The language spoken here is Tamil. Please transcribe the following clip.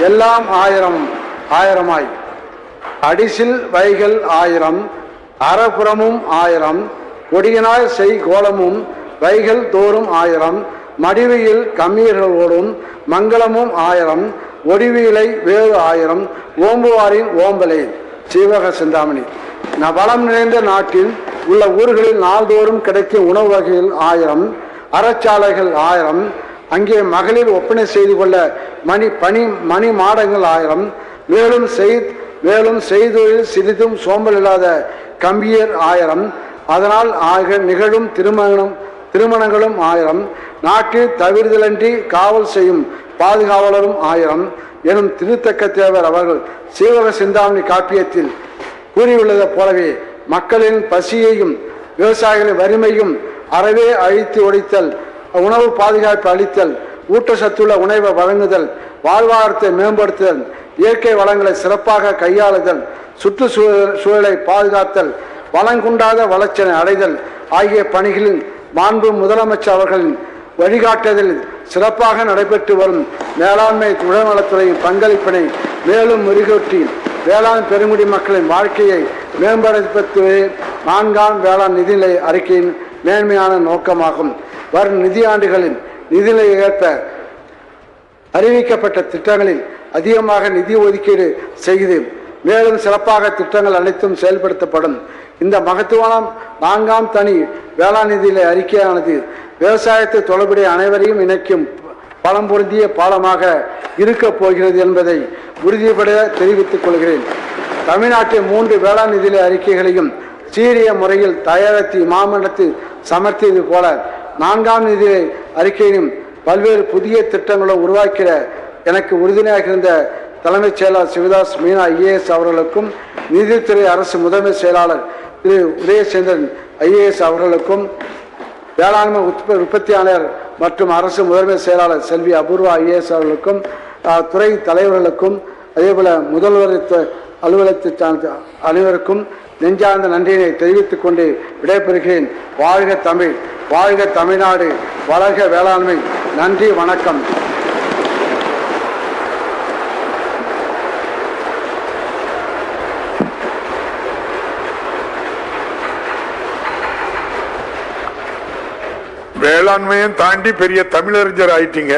எல்லாம் ஆயிரமாய் அடிசில் வைகள் 1000 அறப்புறமும் 1000 கொடியனாய் செய் கோலமும் வைகள் தோறும் 1000 மடிவியில் கம்மீர்களோடும் மங்களமும் 1000 ஒடிவியலை வேறு 1000 ஓம்புவாரின் ஓம்பலை. சீவக சிந்தாமணி. வளம் நிறைந்த நாட்டில் உள்ள ஊர்களில் நாள்தோறும் கிடைக்கும் உணவு வகைகள் 1000 அறச்சாலைகள் 1000 அங்கே மகளிர் ஒப்பனை செய்து கொள்ள மணி மாடங்கள் 1000 மேலும் செய்தொழில் சிறிதும் சோம்பல் இல்லாத கம்பியர் 1000 அதனால் நிகழும் திருமணங்களும் 1000 நாட்டில் தவிர்தலன்றி காவல் செய்யும் பாதுகாவலரும் 1000 எனும் திருத்தக்க தேவர் அவர்கள் சீவக சிந்தாமணி காப்பியத்தில் கூறியுள்ளதை போலவே மக்களின் பசியையும் விவசாயிகளின் வறுமையும் அறவே அழித்து ஒழித்தல், உணவு பாதுகாப்பு அளித்தல், ஊட்டச்சத்துள்ள உணவை வழங்குதல், வாழ்வாதாரத்தை மேம்படுத்துதல், இயற்கை வளங்களை சிறப்பாக கையாளுதல், சுற்றுச்சூழலை பாதுகாத்தல், வளங்குண்டாத வளர்ச்சியை அடைதல் ஆகிய பணிகளில் மாண்பு முதலமைச்சர் அவர்களின் வழிகாட்டுதலில் சிறப்பாக நடைபெற்று வரும் மேலாண்மை உடல்நலத்துறையின் பங்களிப்பினை மேலும் மெருகூட்டி வேளாண் பெருங்குடி மக்களின் வாழ்க்கையை மேம்படுத்துவதே 4ஆம் வேளாண் நிதிநிலை அறிக்கையின் மேன்மையான நோக்கமாகும். வரும் நிதியாண்டுகளின் நிதிநிலை ஏற்ப அறிவிக்கப்பட்ட திட்டங்களில் அதிகமாக நிதி ஒதுக்கீடு செய்து மேலும் சிறப்பாக திட்டங்கள் அனைத்தும் செயல்படுத்தப்படும். இந்த மகத்துவமான 4ஆம் தனி வேளாண் நிதிநிலை அறிக்கையானது விவசாயத்தை தொடர்புடைய அனைவரையும் இணைக்கும் பலம் பொருந்திய பாலமாக இருக்கப் போகிறது என்பதை உறுதிபட தெரிவித்துக் கொள்கிறேன். தமிழ்நாட்டின் 3 வேளாண் நிதிநிலை அறிக்கைகளையும் சீரிய முறையில் தயாரித்து மாமன்றத்தில் சமர்த்தியது போல 4ஆம் நிதிநிலை அறிக்கையிலும் பல்வேறு புதிய திட்டங்களை உருவாக்கிட எனக்கு உறுதுணையாக இருந்த தலைமைச் செயலாளர் சிவதாஸ் மீனா ஐஏஎஸ் அவர்களுக்கும் நீதித்துறை அரசு முதன்மை செயலாளர் திரு உதயசேந்திரன் ஐஏஎஸ் அவர்களுக்கும் வேளாண்மை உற்பத்தியாளர் மற்றும் அரசு முதன்மை செயலாளர் செல்வி அபூர்வா ஐஏஎஸ் அவர்களுக்கும் துறை தலைவர்களுக்கும் அதேபோல முதல்வர் அலுவலகத்தை அனைவருக்கும் நெஞ்சார்ந்த நன்றியினை தெரிவித்துக் கொண்டு விடைபெறுகிறேன். வாழ்க தமிழ், வாழ்க தமிழ்நாடு, வளர்க வேளாண்மை. நன்றி, வணக்கம். வேளாண்மையும் தாண்டி பெரிய தமிழறிஞர் ஆயிட்டீங்க.